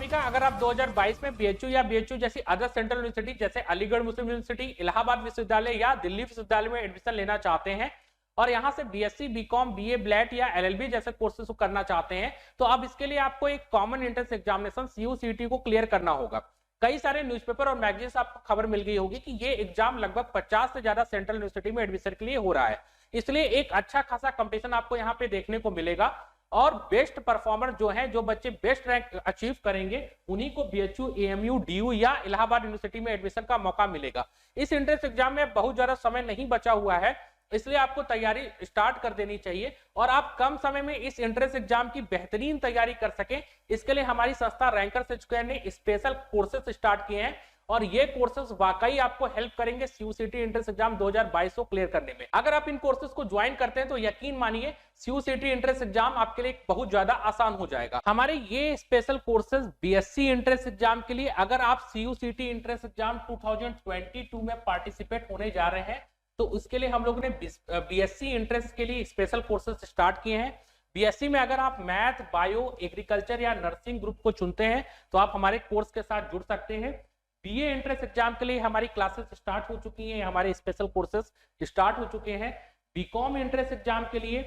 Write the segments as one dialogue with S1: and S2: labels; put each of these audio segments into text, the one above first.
S1: सभी का। अगर आप 2022 में बीएचयू या बीएचयू जैसी अदर सेंट्रल यूनिवर्सिटी जैसे अलीगढ़ मुस्लिम यूनिवर्सिटी, इलाहाबाद विश्वविद्यालय या दिल्ली विश्वविद्यालय में एडमिशन लेना चाहते हैं और यहां से बीएससी, बीकॉम, बीए, ब्लेट या एलएलबी जैसे कोर्सेज को करना चाहते हैं, तो अब इसके लिए आपको एक कॉमन एंट्रेंस एग्जामिनेशन सीयूसीटी को क्लियर करना होगा। कई सारे न्यूज़पेपर और मैगजीन से आपको खबर मिल गई होगी कि ये एग्जाम लगभग 50 से ज्यादा सेंट्रल यूनिवर्सिटी में एडमिशन के लिए हो रहा है, इसलिए एक अच्छा खासा कंपटीशन आपको यहाँ पे देखने को मिलेगा और बेस्ट परफॉर्मर जो है, जो बच्चे बेस्ट रैंक अचीव करेंगे, उन्हीं को बीएचयू, एएमयू, डीयू या इलाहाबाद यूनिवर्सिटी में एडमिशन का मौका मिलेगा। इस एंट्रेंस एग्जाम में बहुत ज्यादा समय नहीं बचा हुआ है, इसलिए आपको तैयारी स्टार्ट कर देनी चाहिए और आप कम समय में इस एंट्रेंस एग्जाम की बेहतरीन तैयारी कर सकें, इसके लिए हमारी संस्था रैंकर्स एजुकेशन ने स्पेशल कोर्सेज स्टार्ट किए हैं और ये कोर्सेज वाकई आपको हेल्प करेंगे सीयूसीटी एंट्रेंस एग्जाम 2022 को क्लियर करने में। अगर आप इन कोर्सेज को ज्वाइन करते हैं तो यकीन मानिए सीयूसीटी एंट्रेंस एग्जाम आपके लिए बहुत ज्यादा आसान हो जाएगा। हमारे ये special courses BSc entrance exam के लिए, अगर आप सीयूसीटी एंट्रेंस एग्जाम 2022 में पार्टिसिपेट होने जा रहे हैं तो उसके लिए हम लोगों ने बीएससी एंट्रेंस के लिए स्पेशल कोर्सेज स्टार्ट किए हैं। बीएससी में अगर आप मैथ, बायो, एग्रीकल्चर या नर्सिंग ग्रुप को चुनते हैं तो आप हमारे कोर्स के साथ जुड़ सकते हैं। बीए एंट्रेंस एग्जाम के लिए हमारी क्लासेस स्टार्ट हो चुकी हैं, हमारे स्पेशल कोर्सेज स्टार्ट हो चुके हैं। बीकॉम एंट्रेंस एग्जाम के लिए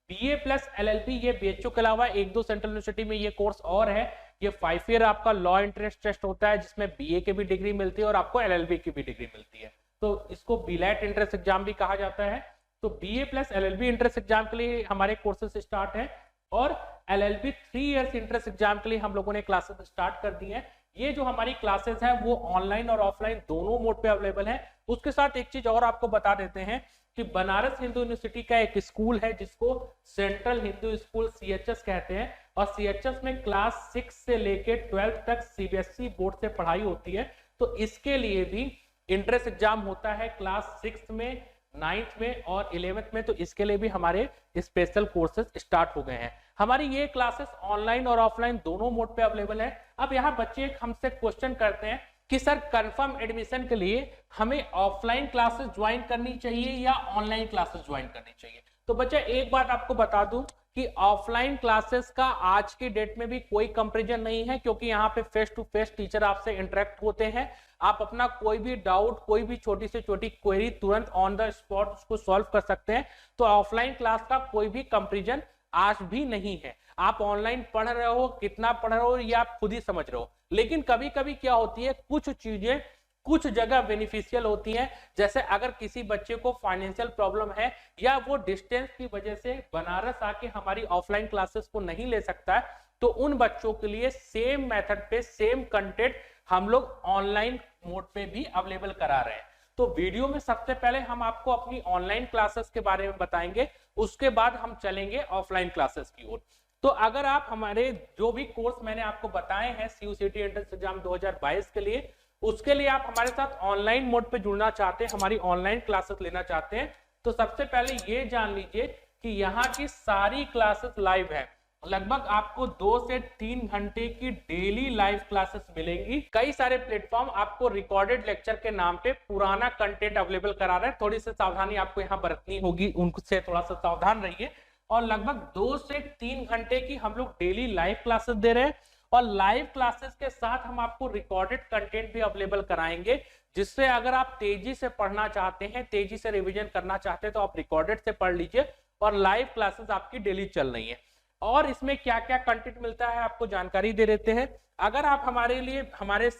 S1: बीए प्लस एलएलबी, ये बीएचयू के अलावा एक दो सेंट्रल यूनिवर्सिटी में ये कोर्स और है। ये 5 ईयर आपका लॉ एंट्रेंस टेस्ट होता है जिसमें बीए की भी डिग्री मिलती है और आपको एलएलबी की भी डिग्री मिलती है, तो इसको बीलेट एंट्रेंस एग्जाम भी कहा जाता है। तो BA plus LLB entrance exam के लिए हमारे कोर्सेज स्टार्ट है और एलएलबी 3 इयर्स एंट्रेंस एग्जाम के लिए हम लोगों ने क्लासेस स्टार्ट कर दी हैं। ये जो हमारी क्लासेस हैं वो ऑनलाइन और ऑफलाइन दोनों मोड पे अवेलेबल है। उसके साथ एक चीज और आपको बता देते हैं कि बनारस हिंदू यूनिवर्सिटी का एक स्कूल है जिसको सेंट्रल हिंदू स्कूल सीएचएस कहते हैं और सीएचएस में क्लास 6 से लेके 12 तक सीबीएसई बोर्ड से पढ़ाई होती है, तो इसके लिए भी एंट्रेंस एग्जाम होता है क्लास 6 में, 9th में और 11th में, तो इसके लिए भी हमारे स्पेशल कोर्सेज स्टार्ट हो गए हैं। हमारी ये क्लासेस ऑनलाइन और ऑफलाइन दोनों मोड पे अवेलेबल है। अब यहाँ बच्चे हमसे क्वेश्चन करते हैं कि सर कंफर्म एडमिशन के लिए हमें ऑफलाइन क्लासेस ज्वाइन करनी चाहिए या ऑनलाइन क्लासेस ज्वाइन करनी चाहिए। तो बच्चा एक बात आपको बता दूं कि ऑफलाइन क्लासेस का आज की डेट में भी कोई कंपैरिजन नहीं है, क्योंकि यहाँ पे फेस टू फेस टीचर आपसे इंटरेक्ट होते हैं। आप अपना कोई भी डाउट, कोई भी छोटी से छोटी क्वेरी तुरंत ऑन द स्पॉट उसको सॉल्व कर सकते हैं। तो ऑफलाइन क्लास का कोई भी कंपैरिजन आज भी नहीं है। आप ऑनलाइन पढ़ रहे हो, कितना पढ़ रहे हो ये आप खुद ही समझ रहे हो, लेकिन कभी कभी क्या होती है, कुछ चीजें कुछ जगह बेनिफिशियल होती हैं। जैसे अगर किसी बच्चे को फाइनेंशियल प्रॉब्लम है या वो डिस्टेंस की वजह से बनारस आके हमारी ऑफलाइन क्लासेस को नहीं ले सकता है, तो उन बच्चों के लिए सेम मेथड पे सेम कंटेंट हम लोग ऑनलाइन मोड पे भी अवेलेबल करा रहे हैं। तो वीडियो में सबसे पहले हम आपको अपनी ऑनलाइन क्लासेस के बारे में बताएंगे, उसके बाद हम चलेंगे ऑफलाइन क्लासेस की ओर। तो अगर आप हमारे जो भी कोर्स मैंने आपको बताए हैं सीयूसीटी एंट्रेंस एग्जाम 2022 के लिए, उसके लिए आप हमारे साथ ऑनलाइन मोड पे जुड़ना चाहते हैं, हमारी ऑनलाइन क्लासेस लेना चाहते हैं, तो सबसे पहले ये जान लीजिए कि यहाँ की सारी क्लासेस लाइव है। लगभग आपको 2 से 3 घंटे की डेली लाइव क्लासेस मिलेंगी। कई सारे प्लेटफॉर्म आपको रिकॉर्डेड लेक्चर के नाम पे पुराना कंटेंट अवेलेबल करा रहे हैं, थोड़ी सी सावधानी आपको यहाँ बरतनी होगी, उनसे थोड़ा सा सावधान रहिए। और लगभग 2 से 3 घंटे की हम लोग डेली लाइव क्लासेस दे रहे हैं और लाइव क्लासेस के साथ हम आपको रिकॉर्डेड कंटेंट भी अवेलेबल कराएंगे, जिससे अगर आप तेजी से पढ़ना चाहते हैं, तेजी से रिवीजन करना चाहते हैं, तो आप रिकॉर्डेड से पढ़ लीजिए और लाइव क्लासेस आपकी डेली चल रही है। और इसमें क्या क्या कंटेंट मिलता है आपको जानकारी दे देते हैं। अगर आप हमारे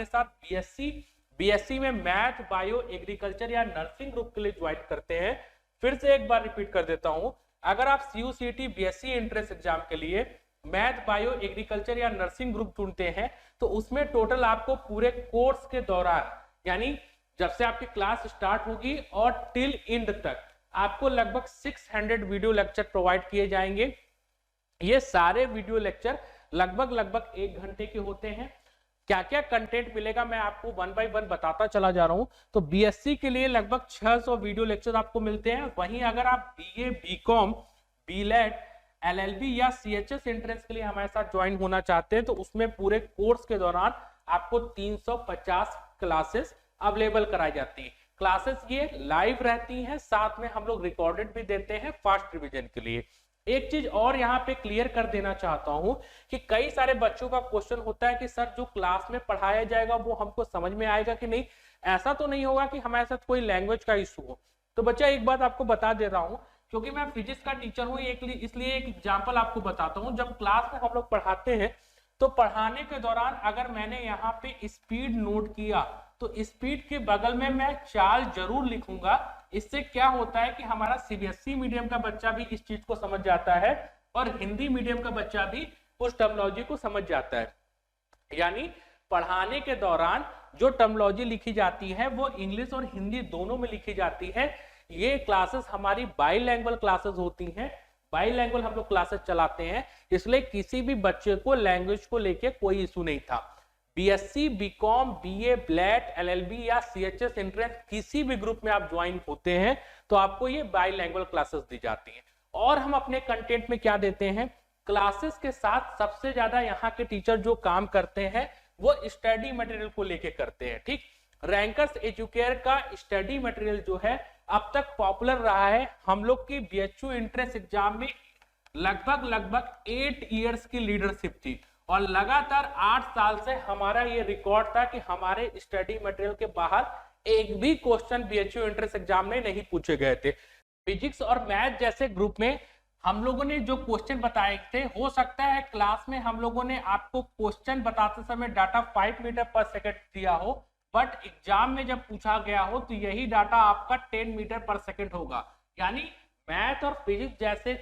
S1: साथ बीएससी में मैथ, बायो, एग्रीकल्चर या नर्सिंग ग्रुप के लिए ज्वाइन करते हैं, फिर से एक बार रिपीट कर देता हूं, अगर आप सीयूसीटी बीएससी एंट्रेंस एग्जाम के लिए मैथ, बायो, एग्रीकल्चर या नर्सिंग ग्रुप चुनते हैं, तो उसमें टोटल आपको पूरे कोर्स के दौरान, यानी जब से आपकी क्लास स्टार्ट होगी और टिल एंड तक, आपको लगभग 600 वीडियो लेक्चर प्रोवाइड किए जाएंगे। ये सारे वीडियो लेक्चर लगभग 1 घंटे के होते हैं। क्या क्या कंटेंट मिलेगा मैं आपको 1 बाय 1 बताता चला जा रहा हूं। तो बीएससी के लिए लगभग 600 वीडियो लेक्चर आपको मिलते हैं। वहीं अगर आप बीए, बीकॉम, बीलेट, एलएलबी या सीएचएस एंट्रेंस के लिए हमारे साथ ज्वाइन होना चाहते हैं, तो उसमें पूरे कोर्स के दौरान आपको 350 क्लासेस अवेलेबल कराई जाती है। क्लासेस ये लाइव रहती हैं, साथ में हम लोग रिकॉर्डेड भी देते हैं फास्ट रिवीजन के लिए। एक चीज और यहाँ पे क्लियर कर देना चाहता हूं कि कई सारे बच्चों का क्वेश्चन होता है कि सर जो क्लास में पढ़ाया जाएगा वो हमको समझ में आएगा कि नहीं। ऐसा तो नहीं होगा कि हमारे साथ कोई लैंग्वेज का इशू हो। तो बच्चा एक बात आपको बता दे रहा हूँ, क्योंकि मैं फिजिक्स का टीचर हूँ, इसलिए एक एग्जाम्पल आपको बताता हूँ। जब क्लास में हम लोग पढ़ाते हैं तो पढ़ाने के दौरान अगर मैंने यहाँ पे स्पीड नोट किया तो स्पीड के बगल में मैं चाल जरूर लिखूंगा। इससे क्या होता है कि हमारा सीबीएसई मीडियम का बच्चा भी इस चीज को समझ जाता है और हिंदी मीडियम का बच्चा भी उस टर्मिनोलॉजी को समझ जाता है। यानी पढ़ाने के दौरान जो टर्मिनोलॉजी लिखी जाती है वो इंग्लिश और हिंदी दोनों में लिखी जाती है। ये क्लासेस हमारी बाईलैंग्वेज क्लासेस होती हैं, बाईलैंग्वेज हम लोग क्लासेस चलाते हैं, इसलिए किसी भी बच्चे को लैंग्वेज को लेके कोई इशू नहीं था। बीएससी, बीकॉम, बीए, ब्लैट, एलएलबी या सीएचएस एंट्रेंस किसी भी ग्रुप में आप ज्वाइन होते हैं तो आपको ये बाईलैंग्वेज क्लासेस दी जाती हैं। और हम अपने कंटेंट में क्या देते हैं, क्लासेस के साथ सबसे ज्यादा यहाँ के टीचर जो काम करते हैं वो स्टडी मटेरियल को लेके करते हैं। ठीक, रैंकर्स एजुकेयर का स्टडी मटेरियल जो है अब तक पॉपुलर रहा है। हम लोग की बीएचयू एंट्रेंस एग्जाम में लगभग 8 इयर्स की लीडरशिप थी और लगातार 8 साल से हमारा ये रिकॉर्ड था कि हमारे स्टडी मटेरियल के बाहर एक भी क्वेश्चन बीएचयू एंट्रेंस एग्जाम में नहीं पूछे गए थे। फिजिक्स और मैथ जैसे ग्रुप में हम लोगों ने जो क्वेश्चन बताए थे, हो सकता है क्लास में हम लोगों ने आपको क्वेश्चन बताते समय डाटा 5 मीटर पर सेकंड दिया हो, बट एग्जाम में जब पूछा गया हो तो यही डाटा आपका 10 मीटर पर सेकंड होगा। यानी मैथ और फिजिक्स जैसे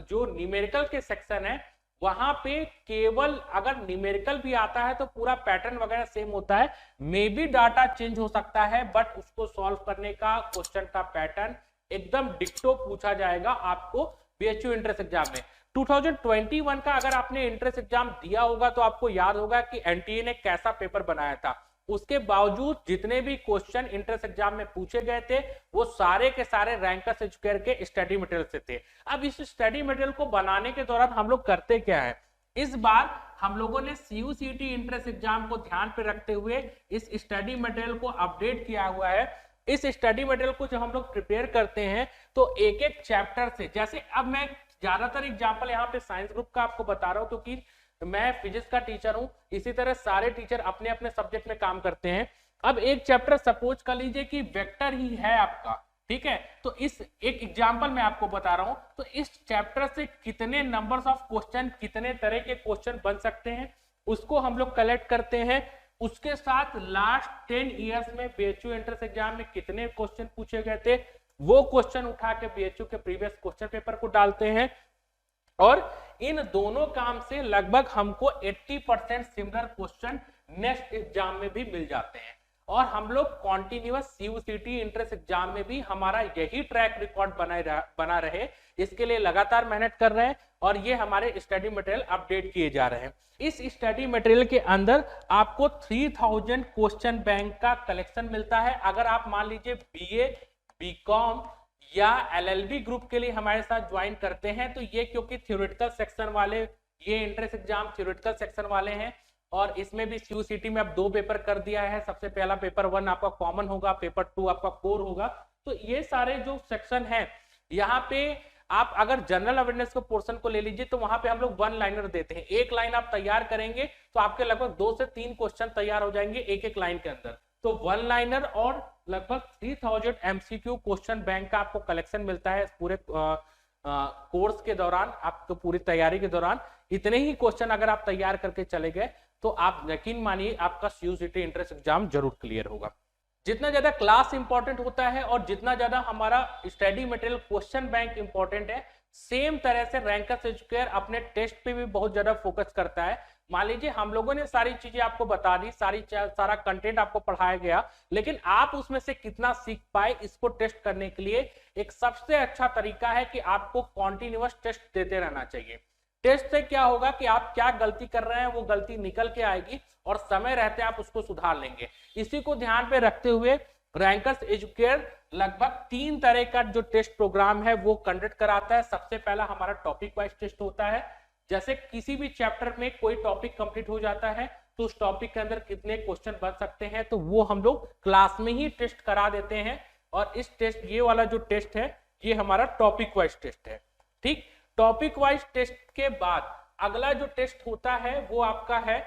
S1: जो न्यूमेरिकल के सेक्शन है वहां पे केवल अगर न्यूमेरिकल भी आता है तो पूरा पैटर्न वगैरह सेम होता है, मे बी डाटा चेंज हो सकता है बट उसको सॉल्व करने का क्वेश्चन का पैटर्न एकदम डिक्टो पूछा जाएगा आपको बीएचयू एंट्रेंस एग्जाम में। 2021 का अगर आपने एंट्रेंस एग्जाम दिया होगा तो आपको याद होगा कि एनटीए ने कैसा पेपर बनाया था। उसके बावजूद जितने भी क्वेश्चन एंट्रेंस एग्जाम में पूछे गए थे वो सारे के सारे रैंकर्स एजुकेयर के स्टडी मटेरियल से थे। अब इस स्टडी मटेरियल को बनाने के दौरान हम लोग करते क्या है, इस बार हम लोगों ने सीयूसीटी एंट्रेंस एग्जाम को ध्यान पे रखते हुए इस स्टडी मटेरियल को अपडेट किया हुआ है। इस स्टडी मटेरियल को जब हम लोग प्रिपेयर करते हैं तो एक एक चैप्टर से, जैसे अब मैं ज्यादातर एग्जाम्पल यहाँ पे साइंस ग्रुप का आपको बता रहा हूँ क्योंकि मैं फिजिक्स का टीचर हूँ, इसी तरह सारे टीचर अपने अपने सब्जेक्ट में काम करते हैं। अब एक चैप्टर सपोज कर लीजिए कि वेक्टर ही है आपका, ठीक है, तो इस एक एग्जाम्पल मैं आपको बता रहा हूँ, तो इस चैप्टर से कितने नंबर्स ऑफ क्वेश्चन, कितने तरह के क्वेश्चन बन सकते हैं उसको हम लोग कलेक्ट करते हैं। उसके साथ लास्ट 10 इयर्स में बीएचयू एंट्रेंस एग्जाम में कितने क्वेश्चन पूछे गए थे वो क्वेश्चन उठा के बीएचयू के प्रीवियस क्वेश्चन पेपर को डालते हैं और इन दोनों काम से लगभग हमको 80% सिमिलर क्वेश्चन नेक्स्ट एग्जाम में भी मिल जाते हैं। और हम लोग कॉन्टिन्यूअस सीयूसीटी एंट्रेंस एग्जाम में भी हमारा यही ट्रैक रिकॉर्ड बना रहे, इसके लिए लगातार मेहनत कर रहे हैं और ये हमारे स्टडी मटेरियल अपडेट किए जा रहे हैं। इस स्टडी मटेरियल के अंदर आपको 3000 क्वेश्चन बैंक का कलेक्शन मिलता है। अगर आप मान लीजिए बीए, बीकॉम या एलएलबी ग्रुप के लिए हमारे साथ ज्वाइन करते हैं तो ये क्योंकि थ्योरेटिकल सेक्शन वाले, ये एंट्रेंस एग्जाम थ्योरेटिकल सेक्शन वाले हैं और इसमें भी सीयूसीटी में अब 2 पेपर कर दिया है। सबसे पहला पेपर 1 आपका कॉमन होगा, पेपर 2 आपका कोर होगा। तो ये सारे जो सेक्शन हैं यहाँ पे आप अगर जनरल अवेयरनेस को पोर्शन को ले लीजिए तो वहां पे हम लोग 1 लाइनर देते हैं। एक लाइन आप तैयार करेंगे तो आपके लगभग 2 से 3 क्वेश्चन तैयार हो जाएंगे एक एक लाइन के अंदर। तो 1 लाइनर और लगभग 3000 एमसीक्यू क्वेश्चन बैंक का आपको कलेक्शन मिलता है पूरे कोर्स के दौरान, आपको पूरी तैयारी के दौरान। इतने ही क्वेश्चन अगर आप तैयार करके चले गए तो आप यकीन मानिए आपका सीयूसीटी एंट्रेंस एग्जाम जरूर क्लियर होगा। जितना ज्यादा क्लास इंपॉर्टेंट होता है और जितना ज्यादा हमारा study material question bank important है, सेम तरह से रैंकर्स एजुकेयर अपने टेस्ट पे भी बहुत ज्यादा फोकस करता है। मान लीजिए हम लोगों ने सारी चीजें आपको बता दी, सारा कंटेंट आपको पढ़ाया गया, लेकिन आप उसमें से कितना सीख पाए इसको टेस्ट करने के लिए एक सबसे अच्छा तरीका है कि आपको कॉन्टिन्यूअस टेस्ट देते रहना चाहिए। टेस्ट से क्या होगा कि आप क्या गलती कर रहे हैं वो गलती निकल के आएगी और समय रहते आप उसको सुधार लेंगे। इसी को ध्यान पे रखते हुए रैंकर्स एजुकेयर लगभग 3 तरह का जो टेस्ट प्रोग्राम है वो कंडक्ट कराता है। सबसे पहला हमारा टॉपिक वाइज टेस्ट होता है, जैसे किसी भी चैप्टर में कोई टॉपिक कंप्लीट हो जाता है तो उस टॉपिक के अंदर कितने क्वेश्चन बन सकते हैं तो वो हम लोग क्लास में ही टेस्ट करा देते हैं। और इस टेस्ट, ये वाला जो टेस्ट है ये हमारा टॉपिक वाइज टेस्ट है। ठीक, टॉपिक वाइज टेस्ट के बाद अगला जो टेस्ट होता है वो आपका है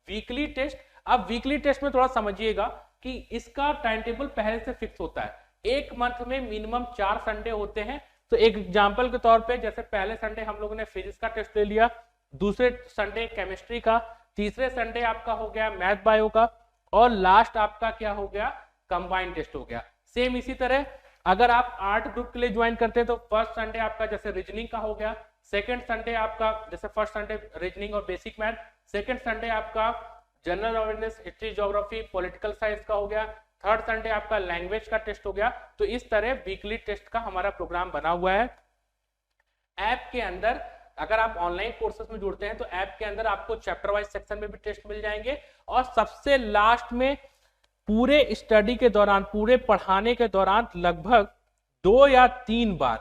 S1: वीकली टेस्ट। अब वीकली टेस्ट में थोड़ा समझिएगा कि इसका टाइम टेबल पहले से फिक्स होता है। एक मंथ में मिनिमम 4 संडे होते हैं। तो एक एग्जांपल के तौर पे जैसे पहले संडे हम लोगों ने फिजिक्स का टेस्ट ले लिया, दूसरे संडे केमिस्ट्री का, तीसरे संडे आपका हो गया मैथ बायो का, और लास्ट आपका क्या हो गया, कंबाइंड टेस्ट हो गया। सेम इसी तरह अगर आप आर्ट ग्रुप के लिए ज्वाइन करते हैं तो फर्स्ट संडे आपका जैसे रीजनिंग का हो गया, सेकंड संडे आपका जैसे फर्स्ट संडे रीजनिंग और बेसिक मैथ, सेकंड संडे आपका general awareness, history, geography, political science का हो गया, थर्ड संडे आपका लैंग्वेज का टेस्ट हो गया। तो इस तरह वीकली टेस्ट का हमारा प्रोग्राम बना हुआ है। ऐप के अंदर अगर आप ऑनलाइन कोर्सेज में जुड़ते हैं तो ऐप के अंदर आपको चैप्टर वाइज सेक्शन में भी टेस्ट मिल जाएंगे, और सबसे लास्ट में पूरे स्टडी के दौरान, पूरे पढ़ाने के दौरान लगभग 2 या 3 बार,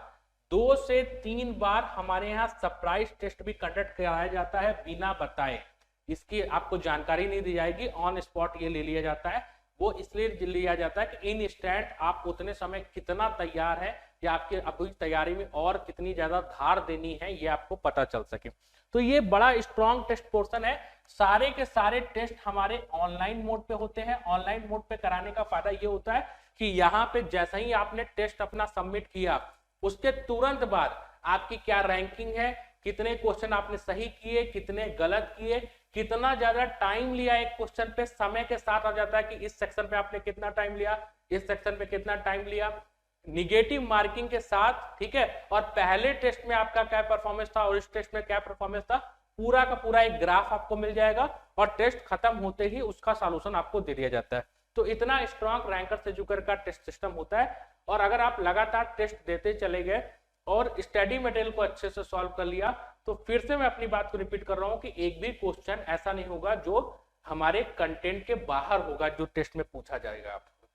S1: 2 से 3 बार हमारे यहाँ सरप्राइज टेस्ट भी कंडक्ट कराया जाता है बिना बताए। इसकी आपको जानकारी नहीं दी जाएगी, ऑन स्पॉट ये ले लिया जाता है। वो इसलिए लिया जाता है कि इंस्टेंट आप उतने समय कितना तैयार है या आपके अभी तैयारी में और कितनी ज्यादा धार देनी है ये आपको पता चल सके। तो ये बड़ा स्ट्रॉन्ग टेस्ट पोर्शन है। सारे के सारे टेस्ट हमारे ऑनलाइन मोड पे होते हैं। ऑनलाइन मोड पे कराने का फायदा ये होता है कि यहाँ पे जैसे ही आपने टेस्ट अपना सबमिट किया उसके तुरंत बाद आपकी क्या रैंकिंग है, कितने क्वेश्चन आपने सही किए, कितने गलत किए, कितना ज्यादा टाइम लिया एक क्वेश्चन पे, समय के साथ आ जाता है कि इस सेक्शन पे आपने कितना टाइम लिया, इस सेक्शन पे कितना टाइम लिया, निगेटिव मार्किंग के साथ, ठीक है। और पहले टेस्ट में आपका क्या परफॉर्मेंस था और इस टेस्ट में क्या परफॉर्मेंस था, पूरा का पूरा एक ग्राफ आपको मिल जाएगा, और टेस्ट खत्म होते ही उसका सॉल्यूशन आपको दे दिया जाता है। तो इतना स्ट्रॉन्ग रैंकर्स एजुकेटर का टेस्ट सिस्टम होता है। और अगर आप लगातार टेस्ट देते चले गए और स्टडी मटेरियल को अच्छे से सॉल्व कर लिया, तो फिर से मैं अपनी बात को रिपीट कर रहा हूं कि एक भी क्वेश्चन ऐसा नहीं होगा जो हमारे कंटेंट के बाहर होगा जो टेस्ट में पूछा जाएगा। आपको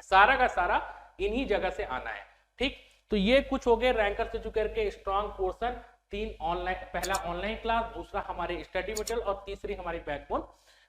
S1: सारा का सारा इन्हीं जगह से आना है, ठीक। तो ये कुछ हो गए रैंकर्स एजुकेटर के स्ट्रॉन्ग पोर्शन। 3 ऑनलाइन, पहला ऑनलाइन क्लास, दूसरा हमारे स्टडी मटेरियल, और तीसरी हमारी बैकबोन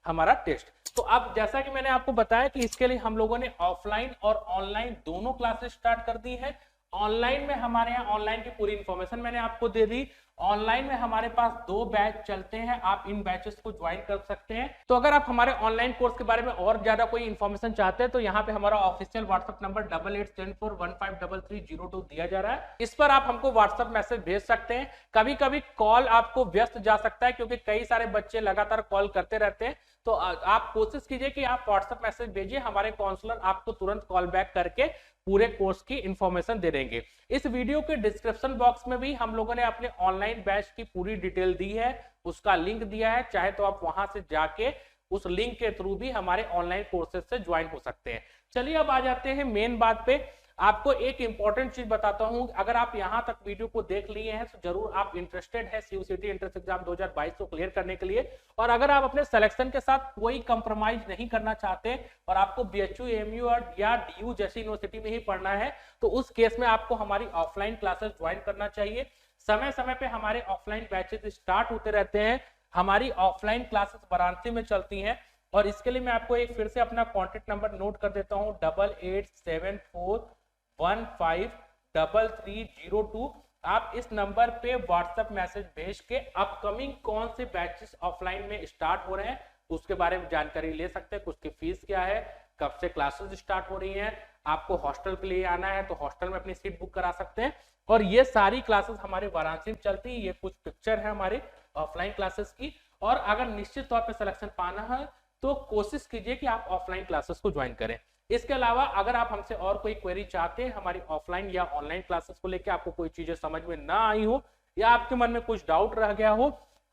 S1: हमारा टेस्ट। तो अब जैसा कि मैंने आपको बताया कि इसके लिए हम लोगों ने ऑफलाइन और ऑनलाइन दोनों क्लासेस स्टार्ट कर दी है। ऑनलाइन में हमारे यहाँ ऑनलाइन की पूरी इंफॉर्मेशन मैंने आपको दे दी। ऑनलाइन में हमारे पास 2 बैच चलते हैं, आप इन बैचेस को ज्वाइन कर सकते हैं। तो अगर आप हमारे ऑनलाइन कोर्स के बारे में और ज्यादा कोई इंफॉर्मेशन चाहते हैं तो यहाँ पे हमारा ऑफिशियल व्हाट्सएप नंबर 8874153302 दिया जा रहा है। इस पर आप हमको व्हाट्सएप मैसेज भेज सकते हैं। कभी कभी कॉल आपको व्यस्त जा सकता है क्योंकि कई सारे बच्चे लगातार कॉल करते रहते हैं। तो आप कोशिश कीजिए कि आप व्हाट्सएप मैसेज भेजिए, हमारे काउंसलर आपको तुरंत कॉल बैक करके पूरे कोर्स की इंफॉर्मेशन दे देंगे। इस वीडियो के डिस्क्रिप्शन बॉक्स में भी हम लोगों ने अपने ऑनलाइन बैच की पूरी डिटेल दी है, उसका लिंक दिया है, चाहे तो आप वहां से जाके उस लिंक के थ्रू भी हमारे ऑनलाइन कोर्सेज से ज्वाइन हो सकते हैं। चलिए अब आ जाते हैं मेन बात पे। आपको एक इंपॉर्टेंट चीज बताता हूं, अगर आप यहां तक वीडियो को देख लिए हैं तो जरूर आप इंटरेस्टेड है सीयूसीटी एंट्रेंस एग्जाम 2022 को क्लियर करने के लिए। और अगर आप अपने सिलेक्शन के साथ कोई कंप्रोमाइज नहीं करना चाहते और आपको बीएचयू, एएमयू या डीयू जैसी यूनिवर्सिटी में ही पढ़ना है, तो उस केस में आपको हमारी ऑफलाइन क्लासेस ज्वाइन करना चाहिए। समय समय पे हमारे ऑफलाइन बैचेस स्टार्ट होते रहते हैं। हमारी ऑफलाइन क्लासेस वाराणसी में चलती हैं, और इसके लिए मैं आपको एक फिर से अपना कॉन्टेक्ट नंबर नोट कर देता हूँ, 8874153302। आप इस नंबर पे व्हाट्सएप मैसेज भेज के अपकमिंग कौन से बैचेस ऑफलाइन में स्टार्ट हो रहे हैं उसके बारे में जानकारी ले सकते हैं। उसकी फीस क्या है, कब से क्लासेस स्टार्ट हो रही हैं, आपको हॉस्टल के लिए आना है तो हॉस्टल में अपनी सीट बुक करा सकते हैं। और ये सारी क्लासेस हमारे वाराणसी में चलती है। ये कुछ पिक्चर है हमारे ऑफलाइन क्लासेस की। और अगर निश्चित तौर पे सिलेक्शन पाना है तो कोशिश कीजिए कि आप ऑफलाइन क्लासेस को ज्वाइन करें। इसके अलावा अगर आप हमसे और कोई क्वेरी चाहते हैं हमारी ऑफलाइन या ऑनलाइन क्लासेस को लेकर, आपको कोई चीजें समझ में ना आई हो या आपके मन में कुछ डाउट रह गया हो,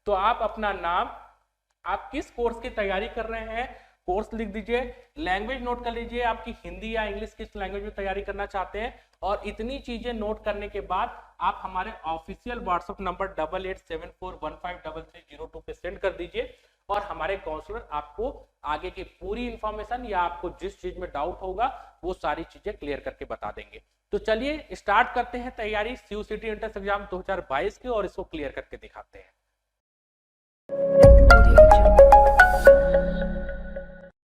S1: तो आप अपना नाम, आप किस कोर्स की तैयारी कर रहे हैं, कोर्स लिख दीजिए, लैंग्वेज नोट कर लीजिए, आपकी हिंदी या इंग्लिश किस लैंग्वेज में तैयारी करना चाहते हैं, और इतनी चीजें नोट करने के बाद आप हमारे ऑफिशियल व्हाट्सएप नंबर 8874153302 पे सेंड कर दीजिए, और हमारे काउंसलर आपको आगे की पूरी इंफॉर्मेशन या आपको जिस चीज में डाउट होगा वो सारी चीजें क्लियर करके बता देंगे। तो चलिए स्टार्ट करते हैं तैयारी सीयूसीटी एंट्रेंस एग्जाम 2022 की, और इसको क्लियर करके दिखाते हैं।